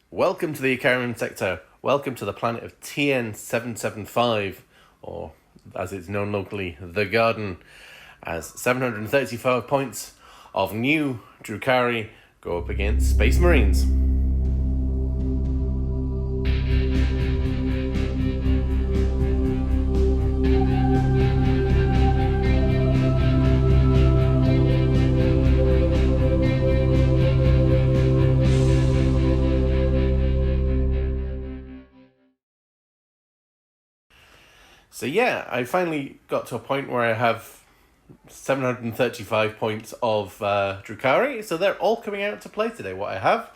Welcome to the Icaran sector. Welcome to the planet of TN775, or as it's known locally, the Garden, as 735 points of new Drukhari go up against Space Marines. So yeah, I finally got to a point where I have 735 points of Drukhari, so they're all coming out to play today, what I have.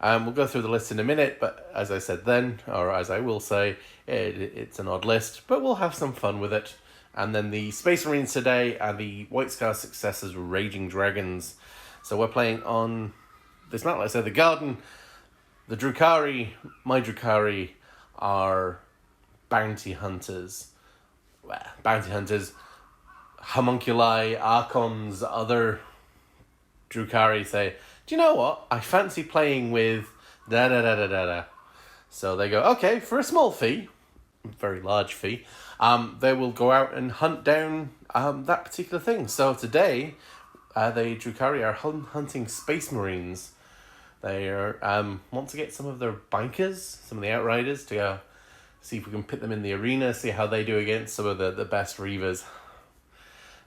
We'll go through the list in a minute, but as I said then, or as I will say, it's an odd list, but we'll have some fun with it. And then the Space Marines today are the White Scar Successors Raging Dragons. So we're playing on this map, like I said, the Garden. The Drukhari, my Drukhari, are bounty hunters. Well, bounty hunters, homunculi, archons, other Drukhari say, do you know what? I fancy playing with da-da-da-da-da-da. So they go, okay, for a small fee, very large fee, they will go out and hunt down that particular thing. So today, the Drukhari are hunting Space Marines. They are want to get some of their bankers, some of the Outriders, to see if we can pit them in the arena, see how they do against some of the best Reavers.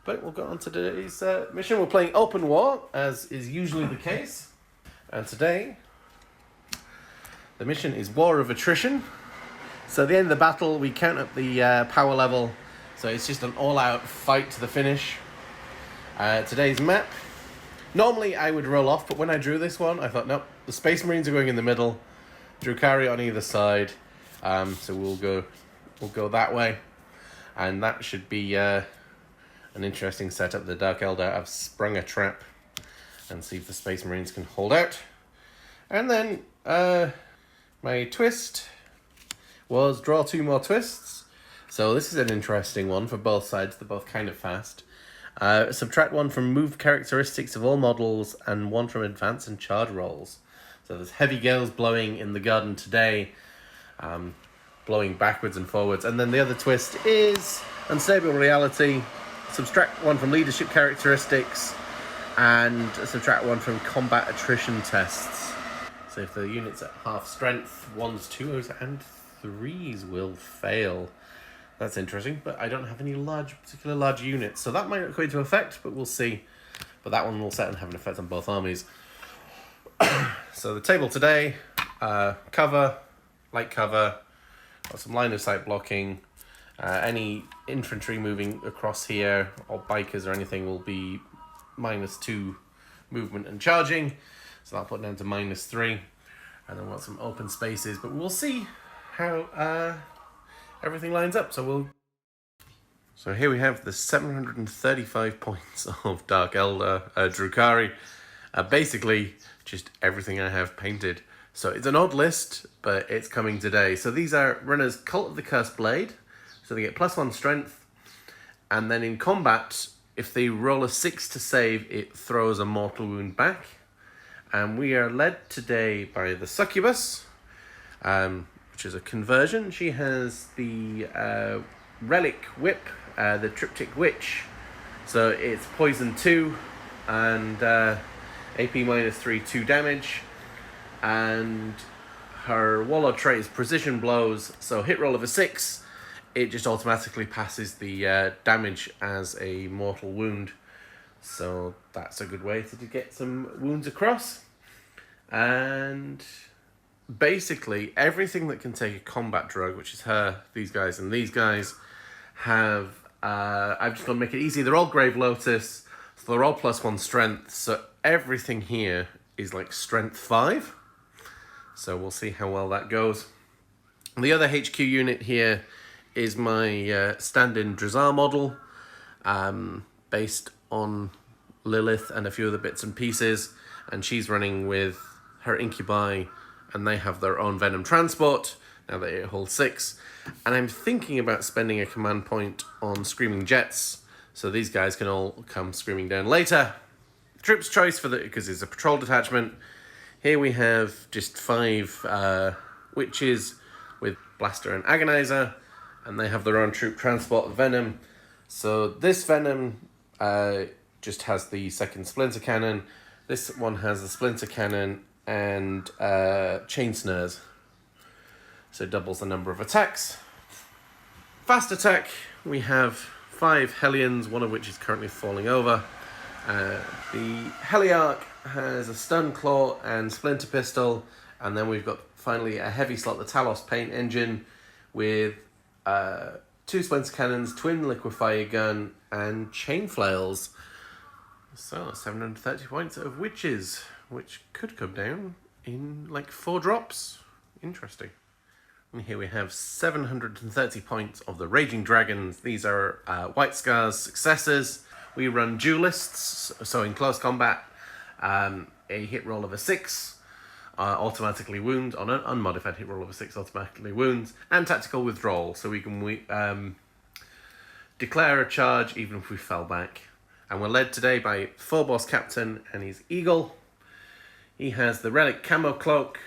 But we'll go on to today's mission. We're playing open war, as is usually the case. And today, the mission is War of Attrition. So at the end of the battle, we count up the power level. So it's just an all-out fight to the finish. Today's map. Normally I would roll off, but when I drew this one, I thought, nope, the Space Marines are going in the middle, Drukhari on either side. So we'll go that way, and that should be an interesting setup. The Dark Eldar have sprung a trap, and see if the Space Marines can hold out. And then my twist was draw 2 more twists. So this is an interesting one for both sides. They're both kind of fast. Subtract 1 from move characteristics of all models and 1 from advance and charge rolls. So there's heavy gales blowing in the Garden today. Blowing backwards and forwards. And then the other twist is unstable reality. Subtract 1 from leadership characteristics and subtract 1 from combat attrition tests. So if the unit's at half strength, 1s, 2s and 3s will fail. That's interesting, but I don't have any particular large units, so that might not go into effect, but we'll see. But that one will certainly have an effect on both armies. So the table today, cover, light cover, got some line of sight blocking. Any infantry moving across here or bikers or anything will be -2 movement and charging. So that'll put down to -3. And then we've got some open spaces, but we'll see how everything lines up. So here we have the 735 points of Dark Eldar Drukhari. Basically just everything I have painted. So it's an odd list, but it's coming today. So these are runners Cult of the Cursed Blade. So they get +1 strength. And then in combat, if they roll a 6 to save, it throws a mortal wound back. And we are led today by the Succubus, which is a conversion. She has the Relic Whip, the Triptych Witch. So it's poison 2 and AP -3, 2 damage. And her Warlord trait is precision blows, so hit roll of a 6, it just automatically passes the damage as a mortal wound. So that's a good way to get some wounds across. And basically everything that can take a combat drug, which is her, these guys, and these guys, have I've just got to make it easy. They're all Grave Lotus, so they're all +1 strength, so everything here is like strength 5. So we'll see how well that goes. The other HQ unit here is my stand-in Drazar model, based on Lilith and a few other bits and pieces. And she's running with her Incubi, and they have their own Venom transport, now that it holds 6. And I'm thinking about spending a command point on Screaming Jets, so these guys can all come screaming down later. Troops choice because it's a patrol detachment. Here we have just 5 witches with Blaster and Agonizer, and they have their own troop transport venom. So this venom just has the second splinter cannon. This one has the splinter cannon and chain snares. So it doubles the number of attacks. Fast attack, we have 5 Hellions, one of which is currently falling over. The Heliarch has a stun claw and splinter pistol, and then we've got finally a heavy slot, the Talos paint engine, with 2 splinter cannons, twin liquefier gun, and chain flails. So 730 points of witches, which could come down in like 4 drops. Interesting. And here we have 730 points of the Raging Dragons. These are White Scar's successors. We run duelists, so in close combat, a hit roll of a 6 automatically wounds, on an unmodified hit roll of a 6 automatically wounds, and tactical withdrawal, so we can declare a charge even if we fell back. And we're led today by Phobos Captain and his Eagle. He has the Relic Camo Cloak,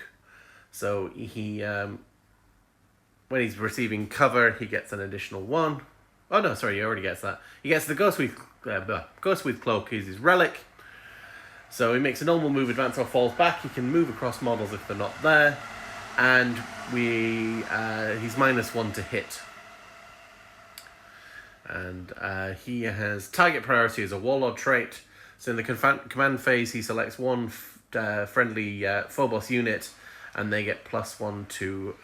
so he when he's receiving cover, he gets an additional 1. Oh no, sorry, he already gets that. He gets the Ghostweed Cloak, is his relic. So he makes a normal move, advance or falls back. He can move across models if they're not there. And he's -1 to hit. And he has target priority as a Warlord trait. So in the command phase, he selects 1 friendly Phobos unit, and they get +1 to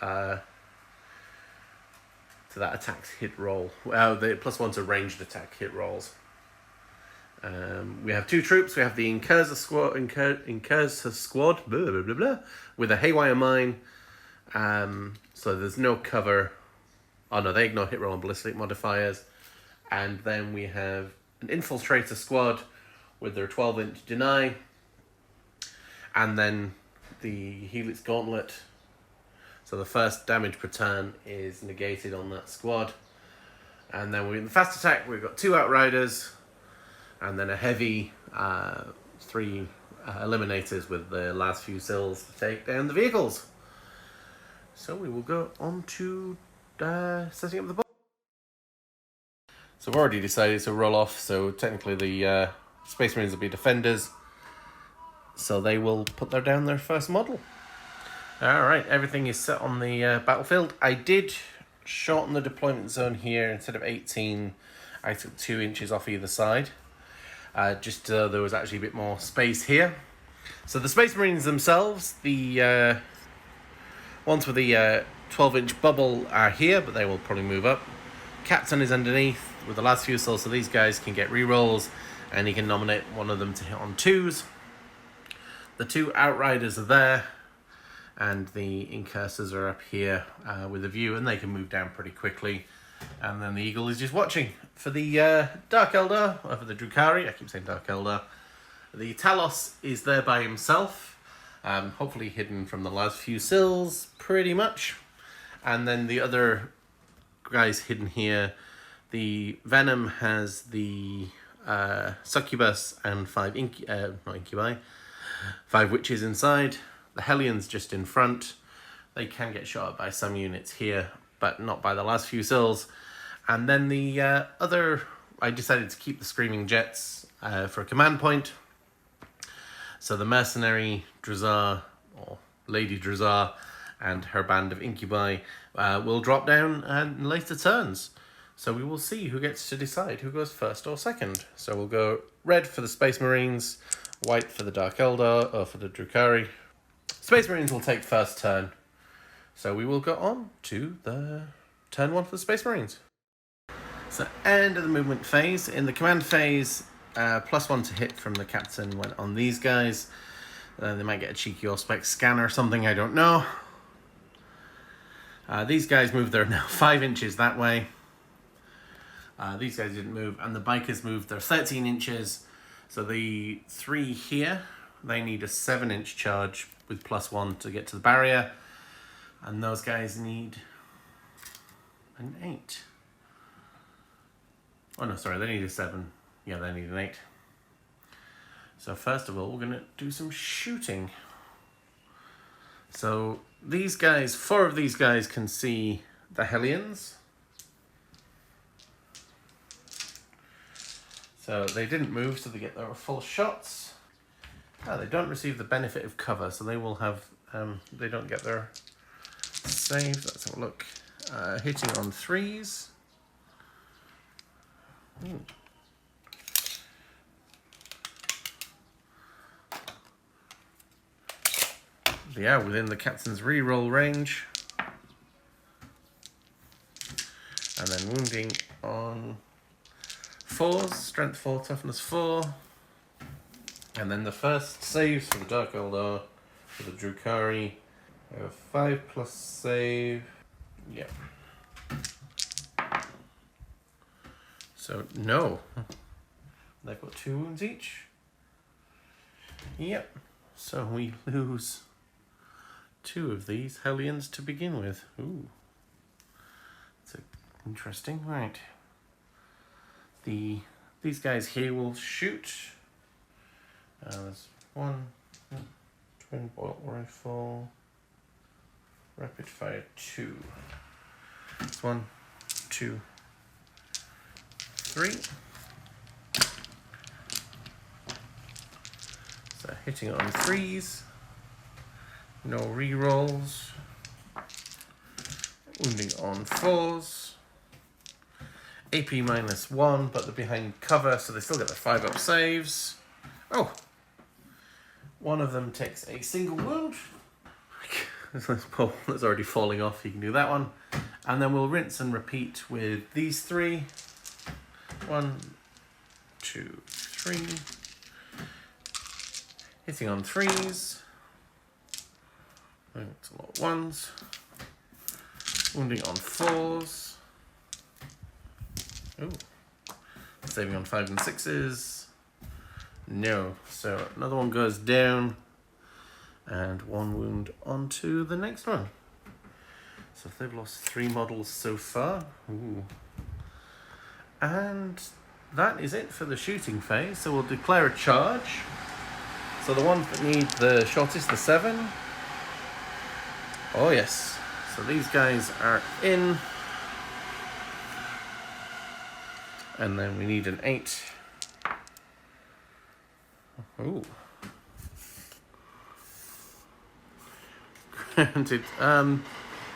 that attack's hit roll. They +1 to ranged attack hit rolls. We have 2 troops. We have the Incursa squad, blah, blah, blah, blah, with a Haywire Mine. So there's no cover. Oh no, they ignore hit roll and ballistic modifiers. And then we have an Infiltrator squad with their 12-inch deny. And then the Helix Gauntlet. So the first damage per turn is negated on that squad. And then we're in the fast attack. We've got 2 Outriders. And then a heavy 3 Eliminators with the last few sills to take down the vehicles. So we will go on to setting up the board. So we've already decided to roll off. So technically the Space Marines will be defenders. So they will put down their first model. Alright, everything is set on the battlefield. I did shorten the deployment zone here. Instead of 18, I took 2 inches off either side. Just so there was actually a bit more space here. So the Space Marines themselves, the ones with the 12-inch bubble are here, but they will probably move up. Captain is underneath with the last few souls, so these guys can get rerolls, and he can nominate one of them to hit on 2s. The 2 Outriders are there, and the Incursors are up here with a view, and they can move down pretty quickly. And then the Eagle is just watching. For the Dark Eldar, or for the Drukhari, I keep saying Dark Eldar, the Talos is there by himself, hopefully hidden from the last few sills, pretty much. And then the other guys hidden here, the Venom has the Succubus and 5 not Incubi, 5 Witches inside. The Hellions just in front. They can get shot at by some units here, but not by the last few sills. And then the I decided to keep the Screaming Jets for a command point. So the Mercenary Drazar, or Lady Drazar, and her band of Incubi will drop down in later turns. So we will see who gets to decide who goes first or second. So we'll go red for the Space Marines, white for the Dark Eldar, or for the Drukhari. Space Marines will take first turn. So we will go on to the turn 1 for the Space Marines. So end of the movement phase. In the command phase, +1 to hit from the captain went on these guys. They might get a cheeky Auspex scanner or something, I don't know. These guys moved their now 5 inches that way. These guys didn't move, and the bikers moved their 13 inches. So the 3 here, they need a 7-inch charge with +1 to get to the barrier. And those guys need an 8. Oh no, sorry, they need a 7. Yeah, they need an 8. So first of all, we're going to do some shooting. So these guys, 4 of these guys can see the Hellions. So they didn't move, so they get their full shots. They don't receive the benefit of cover, so they will have, they don't get their saves. Let's have a look. Hitting on 3s. Ooh. Yeah, within the captain's reroll range. And then wounding on 4s, strength 4, toughness 4. And then the first saves for the Dark Eldar, for the Drukhari, 5+ save. Yep. So, no. They've got 2 wounds each. Yep. So we lose 2 of these Hellions to begin with. Ooh. That's interesting. Right. These guys here will shoot. There's 1 twin bolt rifle, rapid fire 2. It's 1, 2, 3. So hitting on 3s, no rerolls. Wounding on 4s. AP -1, but they're behind cover, so they still get the 5+ saves. Oh! One of them takes a single wound. This pole that's already falling off, you can do that one. And then we'll rinse and repeat with these 3. 1, 2, 3. Hitting on 3s. It's a lot of 1s. Wounding on 4s. Ooh. Saving on 5 and 6s. No. So another one goes down. And 1 wound onto the next one. So they've lost 3 models so far. Ooh. And that is it for the shooting phase. So we'll declare a charge. So the ones that need the shortest, the 7. Oh yes. So these guys are in. And then we need an 8. Ooh. Granted,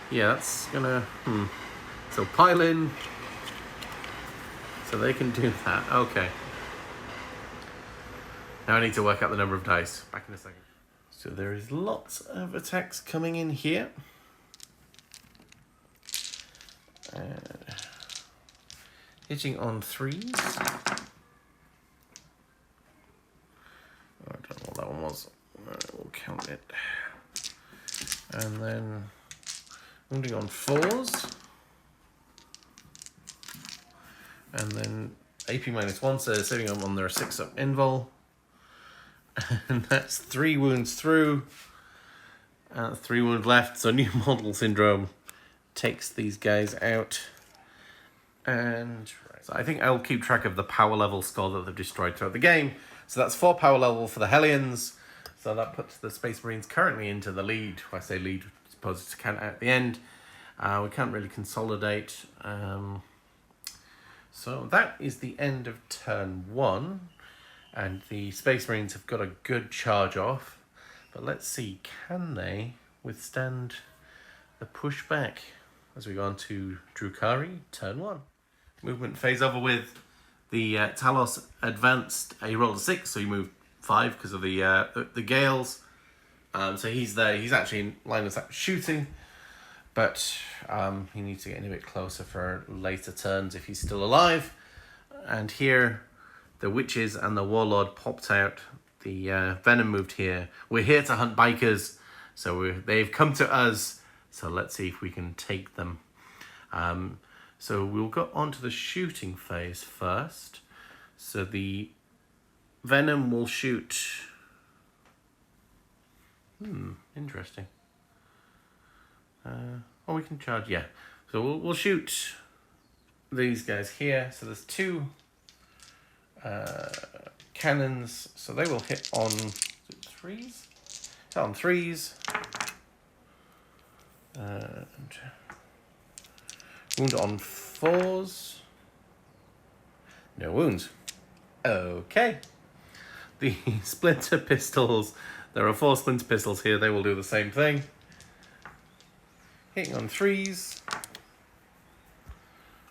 yeah, that's gonna, So pile in. So they can do that. Okay. Now I need to work out the number of dice. Back in a second. So there is lots of attacks coming in here. Hitting on 3s. I don't know what that one was. We'll count it. And then wounding on 4s. And then AP -1, so saving them on their 6-up invul. And that's 3 wounds through. 3 wounds left. So new model syndrome takes these guys out. And so I think I'll keep track of the power level score that they've destroyed throughout the game. So that's 4 power level for the Hellions. So that puts the Space Marines currently into the lead. When I say lead, I suppose it's to count out at the end. We can't really consolidate. So that is the end of turn 1. And the Space Marines have got a good charge off. But let's see, can they withstand the pushback as we go on to Drukhari, turn 1. Movement phase over with. The Talos advanced, he rolled a 6, so he moved 5 because of the Gales. So he's there, he's actually in line of sight shooting. But he needs to get in a bit closer for later turns if he's still alive. And here, the Witches and the Warlord popped out. The Venom moved here. We're here to hunt bikers. So they've come to us. So let's see if we can take them. So we'll go on to the shooting phase first. So the Venom will shoot... interesting. Oh, we can charge, yeah. So we'll shoot these guys here. So there's 2 cannons. So they will hit on 3s. Hit on 3s. And wound on 4s. No wounds. Okay. The splinter pistols. There are 4 splinter pistols here. They will do the same thing. Hitting on 3s.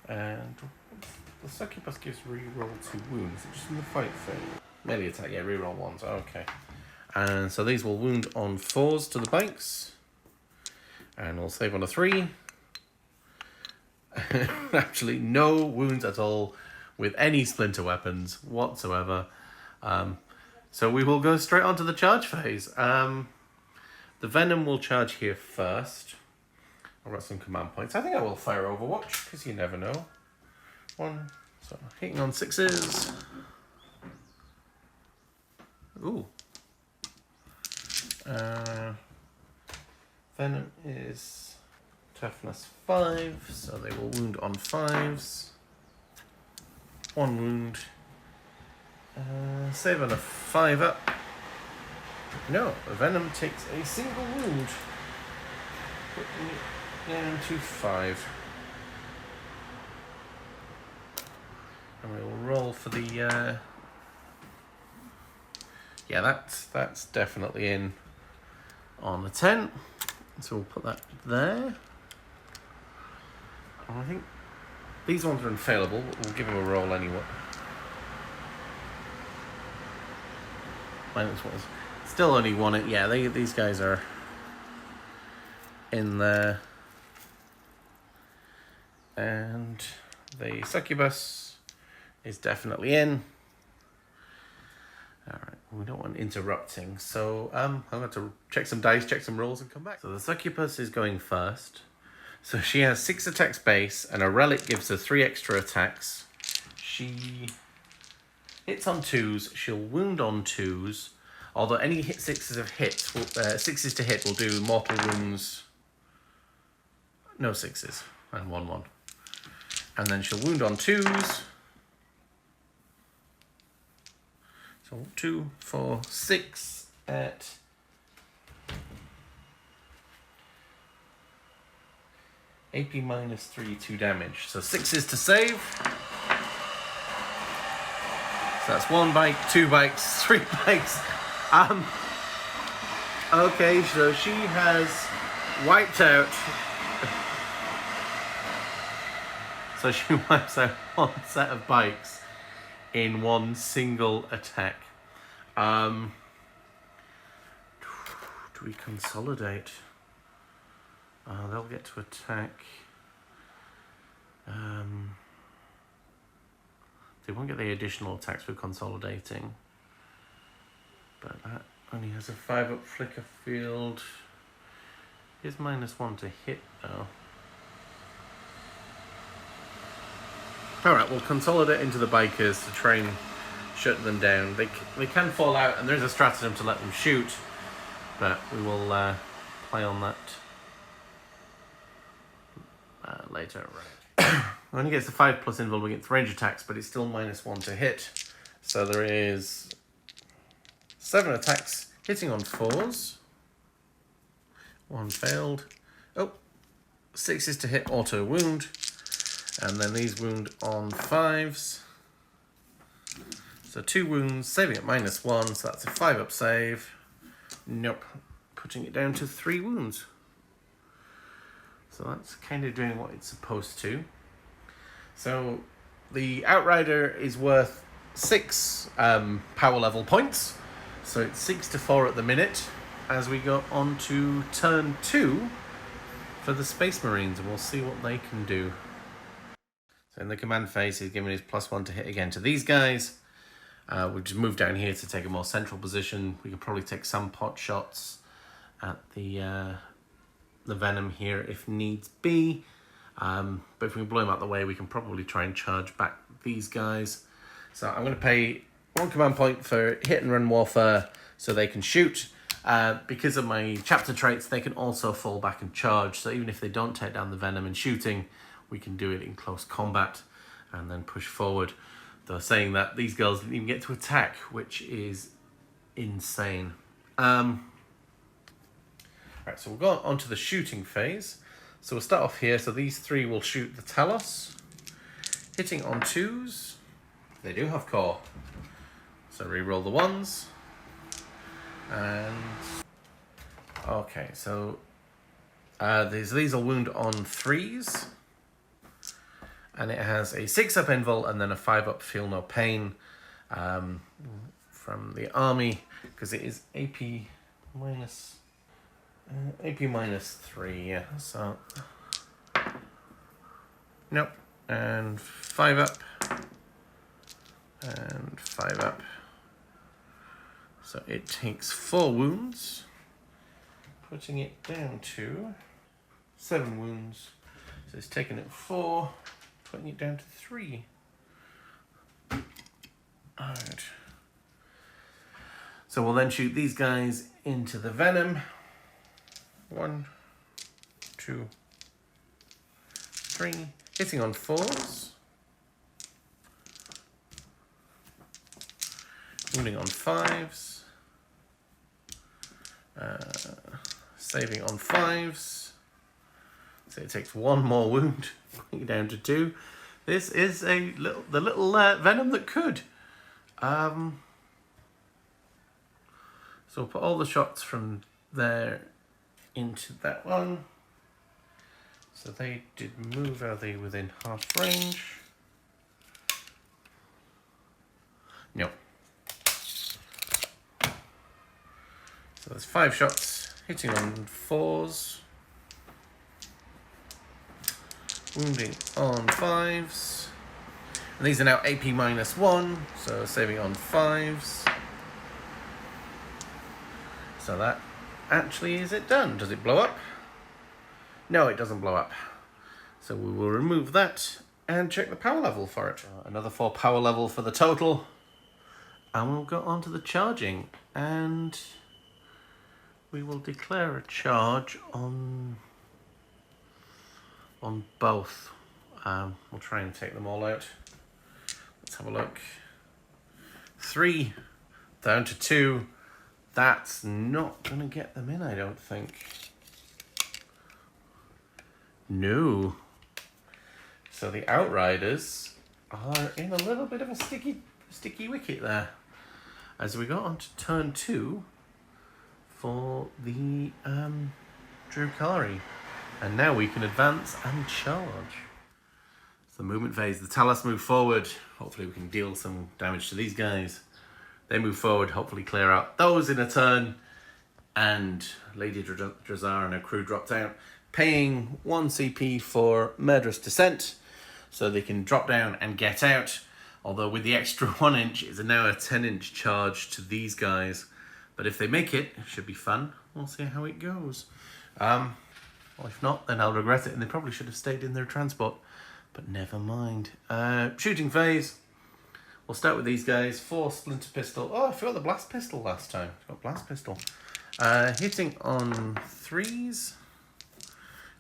And the succubus gives reroll 2 wounds. Just in the fight thing. Melee attack, yeah, reroll 1s. Okay. And so these will wound on 4s to the bikes. And we'll save on a 3. Actually, no wounds at all with any splinter weapons whatsoever. So we will go straight on to the charge phase. The Venom will charge here first. I've got some command points. I think I will fire Overwatch, because you never know. 1, so hitting on 6s. Ooh. Venom is toughness 5, so they will wound on 5s. 1 wound. Save on a 5 up. No, the Venom takes a single wound. Putting it down to 5. And we'll roll for the... yeah, that's definitely in on the 10. So we'll put that there. And I think these ones are unfailable, but we'll give him a roll anyway. Minus 1. Still only 1. Yeah, these guys are in there. And the succubus is definitely in. Alright, we don't want interrupting, so I'm going to check some dice, check some rolls, and come back. So the succubus is going first. So she has 6 attacks base, and a relic gives her 3 extra attacks. She hits on 2s, she'll wound on 2s, although any 6s of hits, 6s to hit will do mortal wounds. No 6s, and 1/1. And then she'll wound on 2s. So 2, 4, 6 at AP minus 3, 2 damage. So 6s to save. So that's 1 bike, 2 bikes, 3 bikes. Okay, so she has wiped out. So she wipes out 1 set of bikes in 1 single attack. Do we consolidate? They'll get to attack. They won't get the additional attacks for consolidating. But that only has a 5 up flicker field. Here's -1 to hit though. Alright, we'll consolidate into the bikers to try and shut them down. They can fall out, and there's a stratagem to let them shoot, but we will play on that later. Right. Only gets the 5+ invulnerable against range attacks, but it's still -1 to hit. So there is 7 attacks hitting on 4s. 1 failed. Oh, 6 is to hit auto wound. And then these wound on 5s. So 2 wounds, saving at -1, so that's a 5 up save. Nope. Putting it down to 3 wounds. So that's kind of doing what it's supposed to. So the Outrider is worth 6 power level points. So it's 6 to 4 at the minute as we go on to turn 2 for the Space Marines, and we'll see what they can do. So in the command phase, he's giving his +1 to hit again to these guys. We've just moved down here to take a more central position. We could probably take some pot shots at the Venom here if needs be. But if we blow him out the way, we can probably try and charge back these guys. So I'm going to pay 1 command point for hit and run warfare so they can shoot. Because of my chapter traits, they can also fall back and charge. So even if they don't take down the Venom in shooting, we can do it in close combat and then push forward. Though saying that, these girls didn't even get to attack, which is insane. Alright, Right, so we'll go on to the shooting phase. So we'll start off here. So these three will shoot the Talos. Hitting on 2s. They do have core. So re-roll the 1s. And... okay, so... these will wound on 3s. And it has a 6-up invul and then a 5-up feel no pain from the army, because it is AP minus 3, yeah. So nope. And 5-up and 5-up. So it takes 4 wounds, putting it down to 7 wounds. So it's taken it 4. Putting it down to 3. Alright. So we'll then shoot these guys into the venom. 1, 2, 3. Hitting on 4s. Wounding on 5s. Saving on 5s. So it takes 1 more wound. Down to 2. This is the little venom that could. So we'll put all the shots from there into that one. So they did move. Are they within half range? No. So there's 5 shots hitting on 4s. Wounding on 5s. And these are now AP minus 1, so saving on 5s. So that actually is it done. Does it blow up? No, it doesn't blow up. So we will remove that and check the power level for it. Another 4 power level for the total. And we'll go on to the charging. And we will declare a charge on both. We'll try and take them all out. Let's have a look. 3 down to 2. That's not going to get them in, I don't think. No. So the Outriders are in a little bit of a sticky wicket there. As we go on to turn 2 for the Drukhari. And now we can advance and charge. So the movement phase, the Talos move forward. Hopefully we can deal some damage to these guys. They move forward, hopefully clear out those in a turn. And Lady Drazar and her crew dropped out, paying 1 CP for Murderous Descent, so they can drop down and get out. Although with the extra 1 inch, it's now a 10-inch charge to these guys. But if they make it, it should be fun. We'll see how it goes. Well, if not, then I'll regret it, and they probably should have stayed in their transport. But never mind. Shooting phase. We'll start with these guys. 4 splinter pistol. Oh, I forgot the blast pistol last time. Got blast pistol. Hitting on 3s.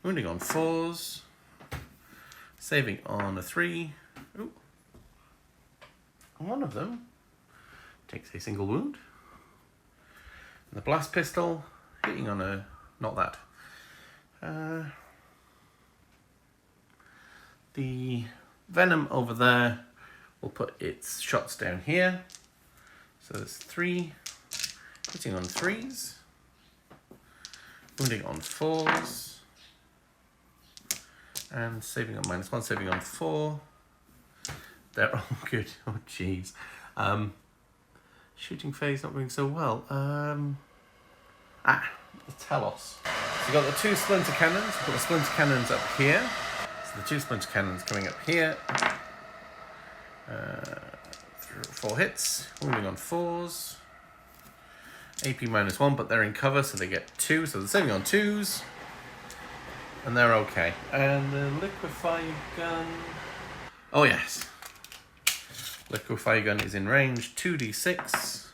Wounding on 4s. Saving on a 3. Ooh. One of them takes a single wound. And the blast pistol hitting on a... not that. The venom over there, we'll put its shots down here. So there's 3 hitting on 3s, wounding on 4s, and saving on -1, saving on 4. They're all good. Oh jeez. Shooting phase not going so well. The Talos. So we've got the 2 splinter cannons. We've got the splinter cannons up here. So the 2 splinter cannons coming up here. 4 hits. Wounding on 4s. AP -1, but they're in cover, so they get 2. So they're saving on 2s. And they're okay. And the liquefy gun... oh yes. Liquefy gun is in range. 2d6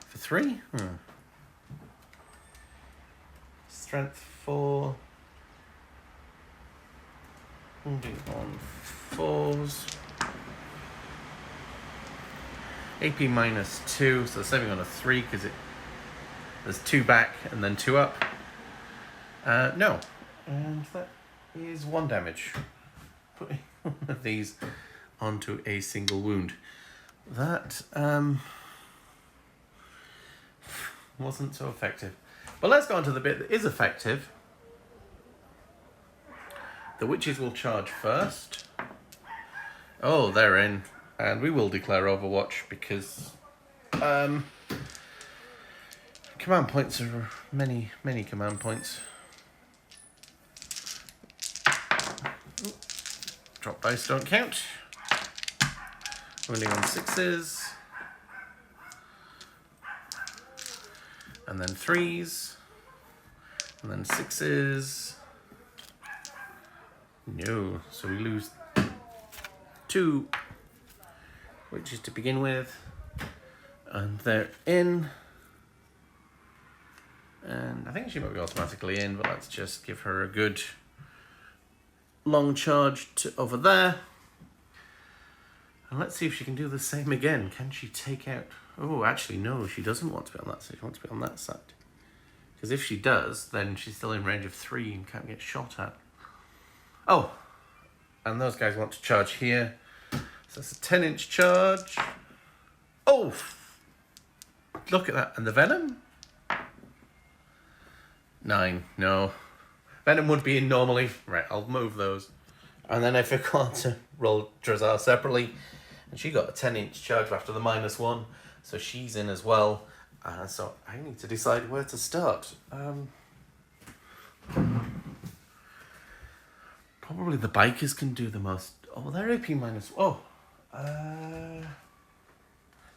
for 3. Strength 4. Wounding on 4s. AP -2, so saving on a 3 because there's 2 back and then 2 up. No. And that is 1 damage. Putting one of these onto a single wound. That wasn't so effective. But let's go on to the bit that is effective. The witches will charge first. Oh, they're in. And we will declare Overwatch because command points are many command points. Drop dice don't count. Wounding on 6s. And then 3s. And then 6s. No, so we lose 2 witches to begin with. And they're in. And I think she might be automatically in, but let's just give her a good long charge to over there. And let's see if she can do the same again. Can she take out... Oh, actually, no, she doesn't want to be on that side. She wants to be on that side. Because if she does, then she's still in range of 3 and can't get shot at. Oh, and those guys want to charge here. So that's a 10-inch charge. Oh, look at that. And the venom? 9, no. Venom would be in normally. Right, I'll move those. And then I forgot to roll Drukhari separately. And she got a 10-inch charge after the -1. So she's in as well. So I need to decide where to start. Probably the bikers can do the most. Oh, they're AP minus. Oh.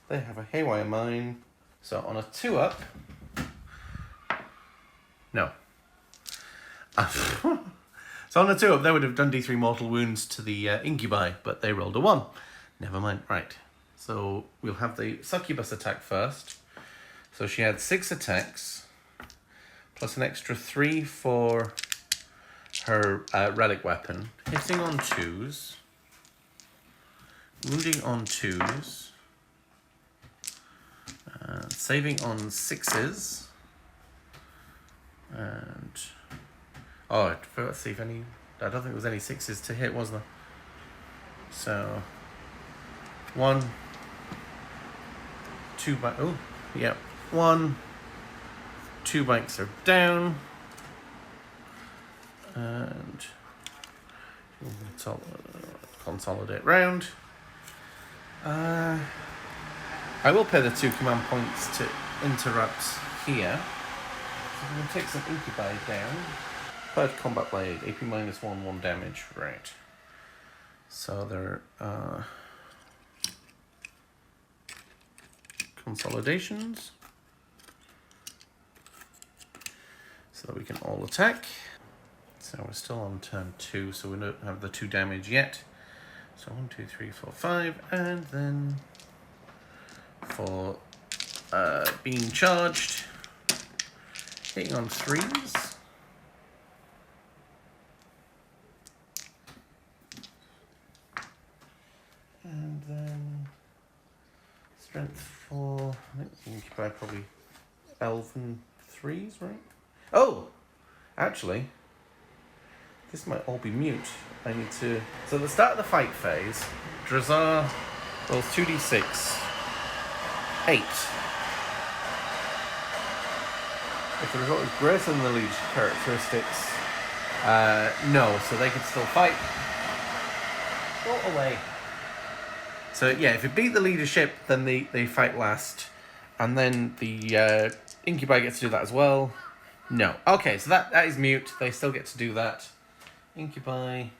They have a haywire mine. So on a 2-up. No. So on a 2-up, they would have done D3 mortal wounds to the incubi, but they rolled a 1. Never mind. Right. So we'll have the Succubus Attack first. So she had 6 attacks, plus an extra 3 for her relic weapon. Hitting on 2s. Wounding on 2s. Saving on 6s. And... Oh, let's see if any... I don't think there was any 6s to hit, was there? So... 1... 2 by... Oh, yeah. 1... 2 bikes are down. And... Consolidate round. I will pay the 2 command points to interrupt here. So I'm going to take some incubi down. Third combat blade, AP -1, 1 damage. Right. So they're consolidations. So that we can all attack. So we're still on turn 2, so we don't have the 2 damage yet. So 1, 2, 3, 4, 5, and then for being charged, hitting on 3s. And then strength 4, I think incubi probably elven 3s, right? Oh, actually, this might all be mute. I need to... So at the start of the fight phase, Drukhari rolls 2d6. 8. If the result is greater than the leadership characteristics, no, so they can still fight. Go away. So yeah, if it beat the leadership, then they fight last. And then the incubi gets to do that as well. No. Okay, so that is mute. They still get to do that. Incubi,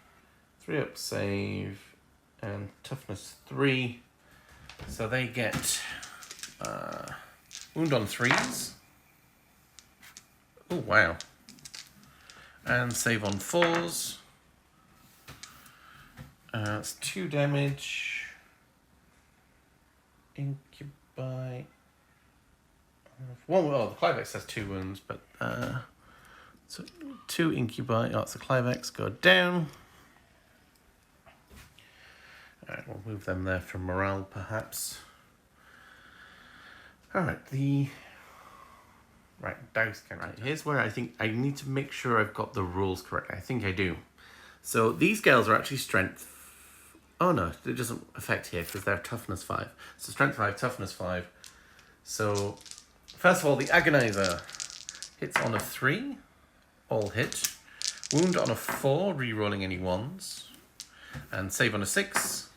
3-up save, and toughness 3. So they get wound on 3s. Oh, wow. And save on 4s. That's 2 damage. Incubi. Well, the Clivex has 2 wounds, but so 2 incubi. Oh, it's the Clivex. Go down. Alright, we'll move them there for morale, perhaps. Alright, the Right, dice character. Right, here's where I think I need to make sure I've got the rules correct. I think I do. So these girls are actually strength. Oh no, it doesn't affect here because they're toughness 5. So strength 5, toughness 5. So first of all, the agonizer hits on a 3, all hit. Wound on a 4, re-rolling any 1s. And save on a 6.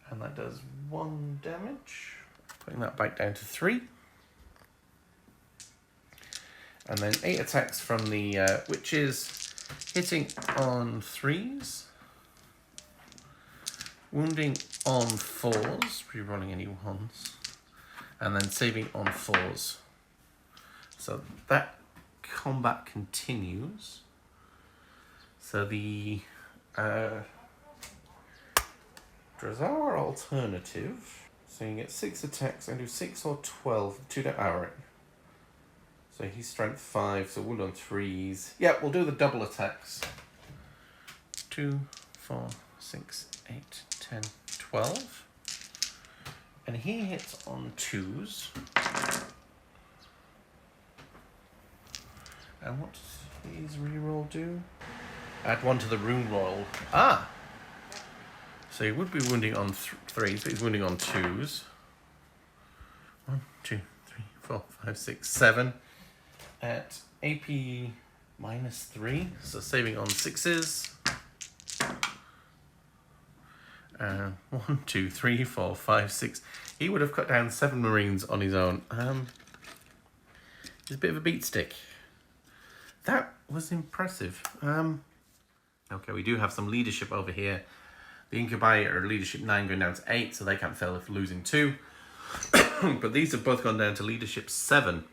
And that does 1 damage. Putting that back down to 3. And then 8 attacks from the witches, hitting on 3s, wounding on 4s, rerolling any 1s, and then saving on 4s. So that combat continues. So the Drazar alternative, so you get 6 attacks and do 6 or 12, 2 to Arik. So he's strength 5, so wound on 3s. Yeah, we'll do the double attacks. 2, 4, 6, 8, 10, 12. And he hits on 2s. And what does his reroll do? Add 1 to the rune roll. Ah! So he would be wounding on 3s, but he's wounding on 2s. 1, 2, 3, 4, 5, 6, 7. At AP -3, so saving on 6s. 1, 2, 3, 4, 5, 6. He would have cut down 7 Marines on his own. He's a bit of a beat stick. That was impressive. Okay, we do have some leadership over here. The Incubi are leadership 9 going down to 8, so they can't fail if losing 2. But these have both gone down to leadership 7.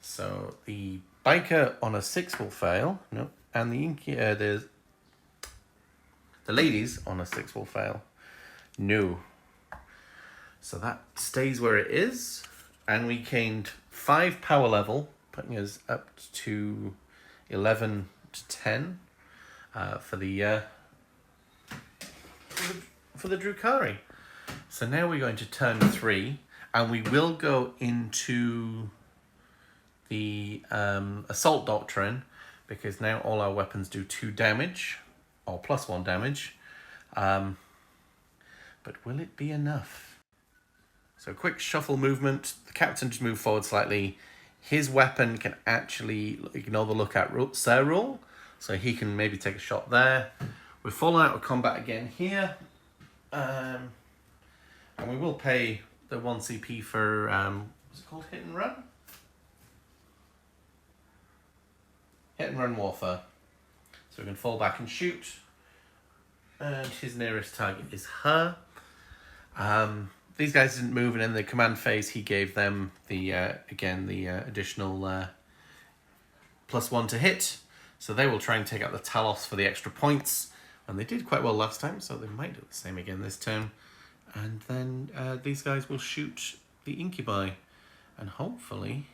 So the biker on a 6 will fail. No, and the ladies on a 6 will fail. No. So that stays where it is, and we gained 5 power level, putting us up to 11 to 10 for the Drukhari. So now we're going to turn 3, and we will go into the assault doctrine, because now all our weapons do 2 damage, or +1 damage. But will it be enough? So quick shuffle movement. The captain just moved forward slightly. His weapon can actually ignore the lookout rule, so he can maybe take a shot there. We've fallen out of combat again here. And we will pay the 1 CP for, what's it called, hit and run? Hit and run warfare. So we can fall back and shoot. And his nearest target is her. These guys didn't move, and in the command phase he gave them the additional +1 to hit. So they will try and take out the Talos for the extra points. And they did quite well last time, so they might do the same again this turn. And then these guys will shoot the Incubi. And hopefully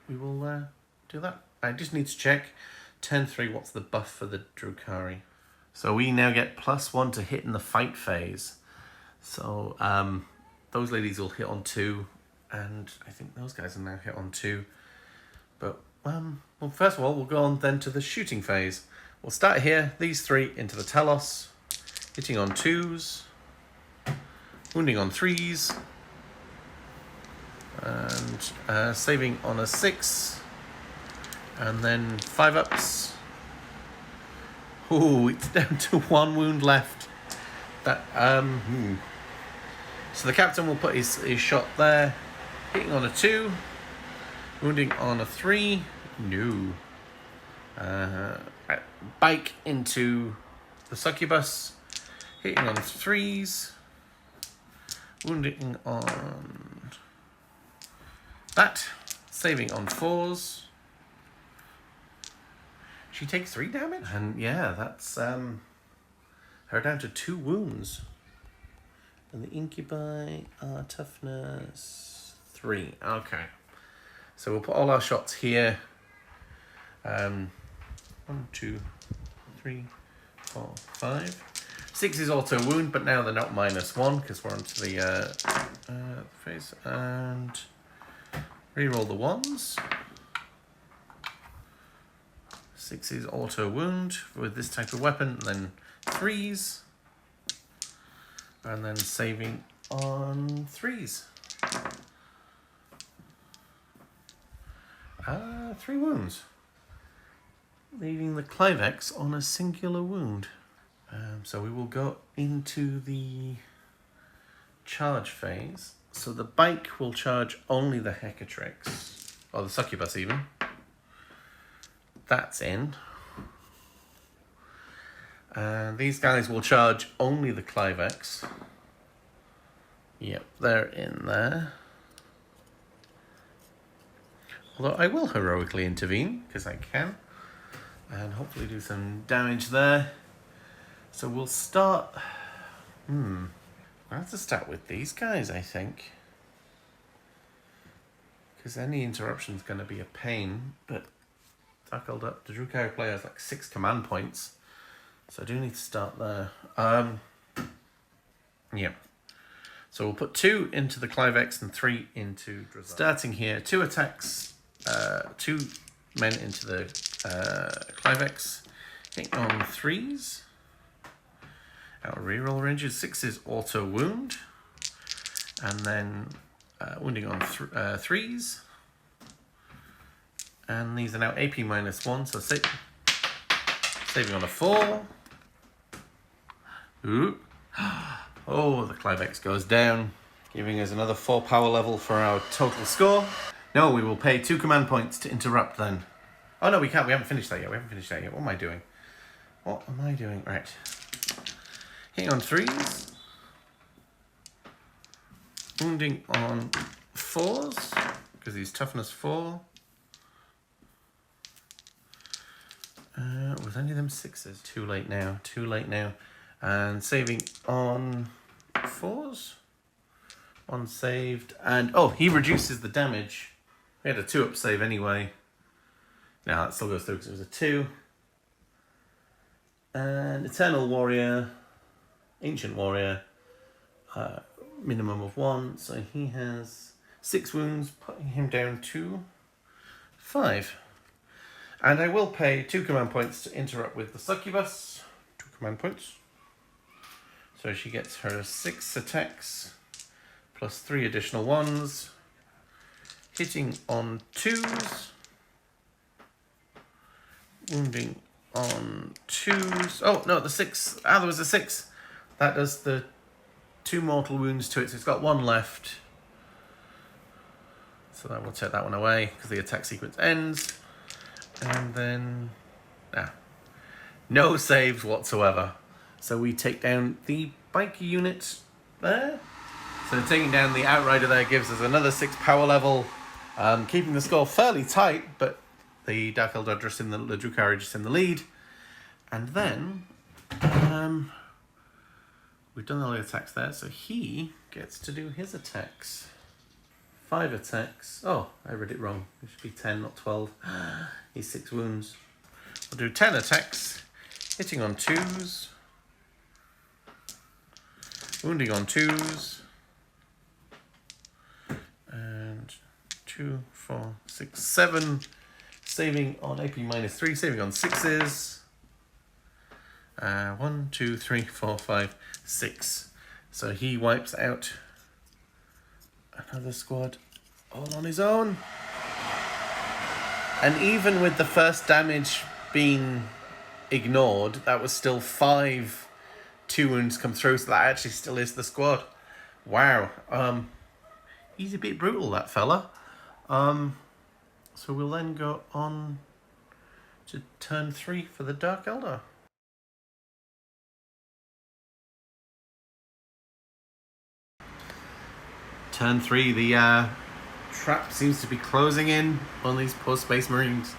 we will do that. I just need to check. Turn 3, what's the buff for the Drukhari? So we now get +1 to hit in the fight phase. So those ladies will hit on 2, and I think those guys will now hit on 2. But, well, first of all, we'll go on then to the shooting phase. We'll start here, these 3 into the Talos, hitting on 2s, wounding on 3s, and saving on a 6, and then 5-ups. Ooh, it's down to 1 wound left. That So the captain will put his shot there, hitting on a 2, wounding on a 3. No. Bike into the Succubus, hitting on 3s, wounding on that, saving on 4s. She takes 3 damage, and yeah, that's her down to 2 wounds. And the Incubi are toughness 3. Okay, so we'll put all our shots here. 1, 2, 3, 4, 5. 6 is auto wound, but now they're not -1 because we're onto the phase. And Reroll the ones. 6s auto wound with this type of weapon, then 3s. And then saving on 3s. 3 wounds. Leaving the Clivex on a singular wound. So we will go into the charge phase. So the bike will charge only the Hecatrix, or the Succubus even. That's in. And these guys will charge only the Clivex. Yep, they're in there. Although I will heroically intervene, because I can. And hopefully do some damage there. So we'll start... I'll have to start with these guys, I think. Because any interruption is going to be a pain. But tackled up, the Drukhari player has like 6 command points. So I do need to start there. Yeah. So we'll put 2 into the Clivex and 3 into Drukhari. Starting here, 2 attacks, 2 men into the Clivex. Hitting on 3s. Our reroll ranges, 6s auto wound. And then wounding on 3s. And these are now AP -1, so saving on a 4. Ooh. Oh, the Clivex goes down, giving us another 4 power level for our total score. No, we will pay 2 command points to interrupt then. Oh no, we can't. We haven't finished that yet. What am I doing? Right. Hitting on 3s. Wounding on 4s, because he's toughness 4. With any of them 6s. Too late now. And saving on 4s. 1 saved. And, oh, he reduces the damage. We had a 2-up save anyway. Now that still goes through because it was a 2. And Eternal Warrior. Ancient Warrior. Minimum of 1. So he has 6 wounds, putting him down to 5. And I will pay 2 command points to interrupt with the Succubus. 2 command points. So she gets her 6 attacks, plus 3 additional ones. Hitting on 2s. Wounding on 2s. Oh, no, the 6. There was a 6. That does the 2 mortal wounds to it, so it's got 1 left. So that will take that one away, because the attack sequence ends. And then, no saves whatsoever. So we take down the bike unit there. So taking down the Outrider there gives us another 6 power level, keeping the score fairly tight, but the Dark Eldar just in the Drukhari just in the lead. And then, we've done all the attacks there, so he gets to do his attacks. 5 attacks. Oh, I read it wrong. It should be 10, not 12. He's 6 wounds. We'll do 10 attacks. Hitting on 2s. Wounding on 2s. And 2, 4, 6, 7. Saving on AP -3. Saving on 6s. 1, 2, 3, 4, 5, 6. So he wipes out another squad all on his own. And even with the first damage being ignored, that was still 5 2 wounds come through, so that actually still is the squad. Wow. He's a bit brutal, that fella. So we'll then go on to turn 3 for the Dark Eldar. Turn 3, the trap seems to be closing in on these poor Space Marines.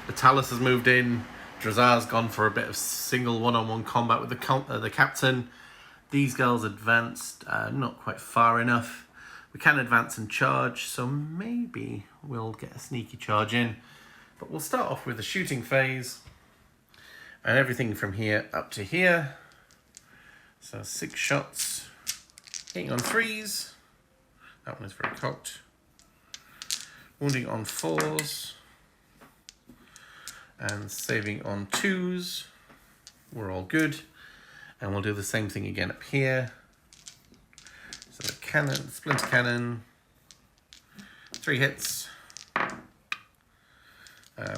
The Talus has moved in. Drazar's gone for a bit of single one-on-one combat with the captain. These girls advanced not quite far enough. We can advance and charge, so maybe we'll get a sneaky charge in. But we'll start off with the shooting phase. And everything from here up to here. So 6 shots. Hitting on 3s. That one is very cocked. Wounding on 4s. And saving on 2s. We're all good. And we'll do the same thing again up here. So the cannon, splinter cannon, 3 hits.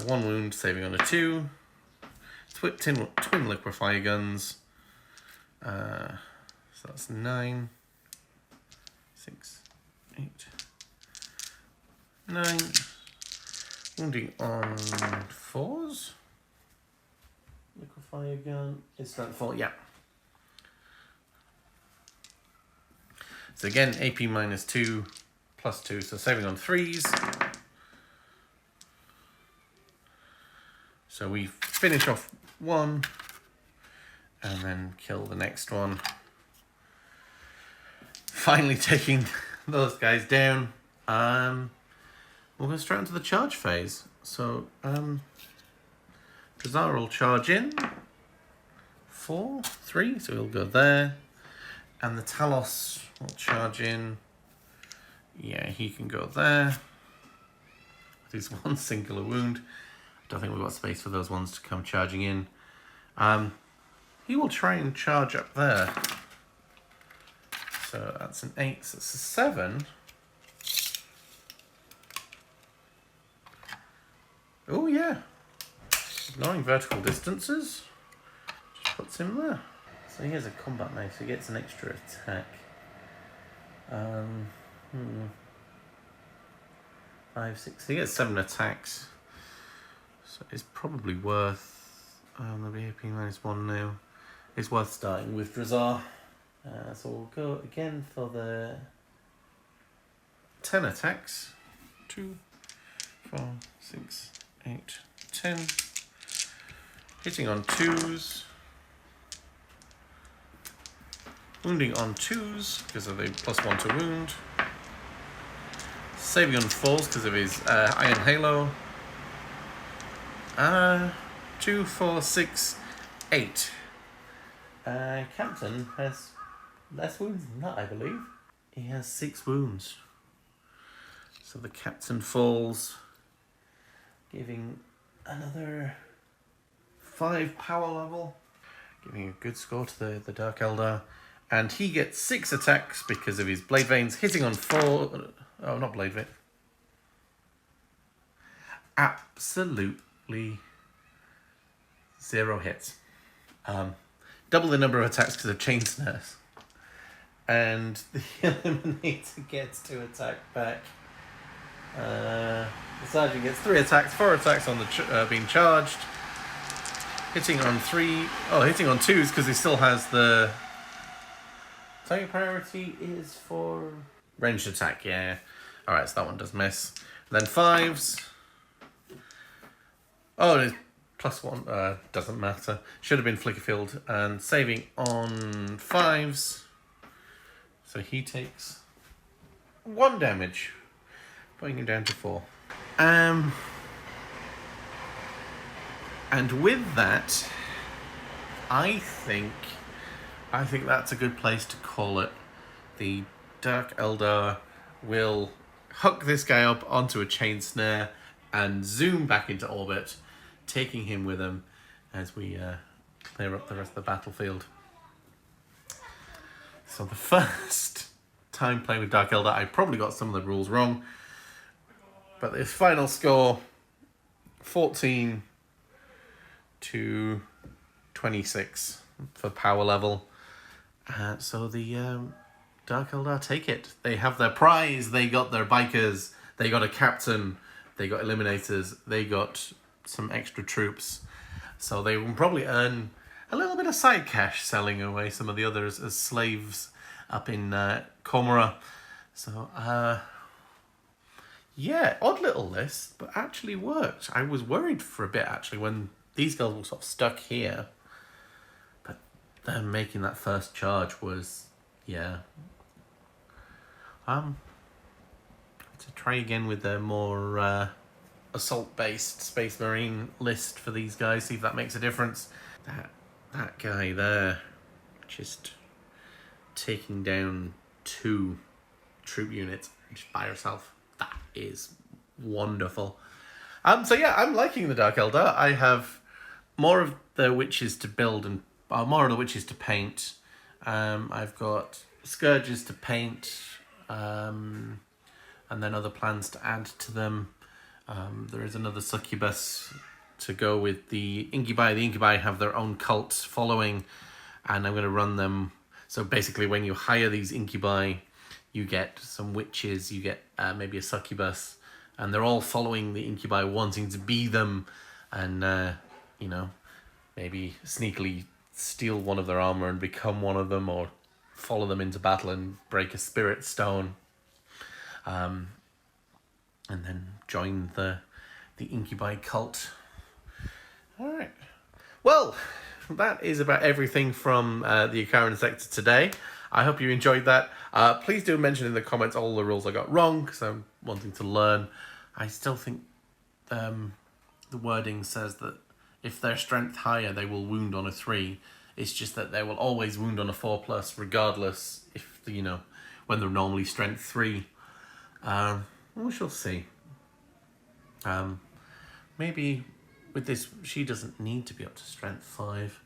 1 wound, saving on a 2. Twin liquefier guns. So that's 9, 6, 8, 9. Wounding on 4s. Liquefier gun. Is that 4? Yeah. So again, AP -2, +2. So saving on 3s. So we finish off 1 and then kill the next one. Finally taking those guys down. We'll go straight into the charge phase. So Successor will charge in. 4, 3, so he'll go there. And the Talos will charge in. Yeah, he can go there. With his 1 singular wound. I don't think we've got space for those ones to come charging in. He will try and charge up there. So that's an 8, so it's a 7. Oh yeah. Ignoring vertical distances. Just puts him there. So he has a combat knife, so he gets an extra attack. 5, 6. He gets 7 attacks. So it's probably worth. There'll be AP -1 now. It's worth starting with Drukhari. So we'll go again for the 10 attacks. 2, 4, 6, 8, 10. Hitting on 2s. Wounding on 2s because of the +1 to wound. Saving on 4s because of his Iron Halo. 2, 4, 6, 8. Captain has less wounds than that, I believe. He has 6 wounds. So the captain falls, giving another 5 power level, giving a good score to the Dark Eldar. And he gets 6 attacks because of his Blade Veins, hitting on 4... Oh, not Blade Vein. Absolutely 0 hits. Double the number of attacks because of Chain Snares. And the Eliminator gets 2 attack back. The Sergeant gets 3 attacks, 4 attacks on the being charged. Hitting on 3... Oh, hitting on 2s because he still has the... Target priority is for... Ranged attack, yeah. Alright, so that one does miss. Then 5s. Oh, it's +1. Doesn't matter. Should have been Flickerfield. And saving on 5s. So he takes 1 damage. Putting him down to 4. And with that, I think that's a good place to call it. The Dark Eldar will hook this guy up onto a chain snare and zoom back into orbit, taking him with him as we clear up the rest of the battlefield. So the first time playing with Dark Eldar, I probably got some of the rules wrong. But the final score, 14 to 26 for power level. So the Dark Eldar take it. They have their prize. They got their bikers. They got a captain. They got eliminators. They got some extra troops. So they will probably earn a little bit of side cash selling away some of the others as slaves up in Comora. So, yeah, odd little list, but actually worked. I was worried for a bit, actually, when these guys were sort of stuck here. But them making that first charge was, yeah. To try again with a more assault-based Space Marine list for these guys, see if that makes a difference. That guy there, just taking down 2 troop units just by herself. That is wonderful. So yeah, I'm liking the Dark Eldar. I have more of the witches to build and more of the witches to paint. I've got scourges to paint, and then other plans to add to them. There is another succubus to go with the incubi. The incubi have their own cult following, and I'm going to run them. So basically, when you hire these incubi, you get some witches, you get maybe a succubus, and they're all following the incubi, wanting to be them, and you know, maybe sneakily steal one of their armor and become one of them, or follow them into battle and break a spirit stone, and then join the incubi cult. All right. Well, that is about everything from the Icaran sector today. I hope you enjoyed that. Please do mention in the comments all the rules I got wrong, because I'm wanting to learn. I still think the wording says that if they're strength higher, they will wound on a 3. It's just that they will always wound on a 4+, regardless if, you know, when they're normally strength 3. We shall see. Maybe with this, she doesn't need to be up to strength 5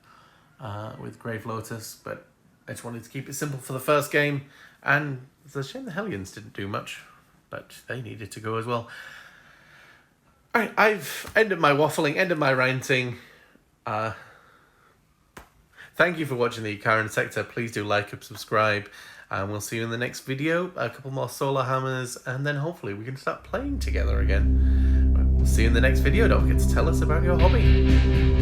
with Grave Lotus, but I just wanted to keep it simple for the first game. And it's a shame the Hellions didn't do much, but they needed to go as well. Alright, I've ended my waffling, ended my ranting. Thank you for watching the Icaran sector. Please do like and subscribe. And we'll see you in the next video. A couple more Solohammers, and then hopefully we can start playing together again. We'll see you in the next video. Don't forget to tell us about your hobby.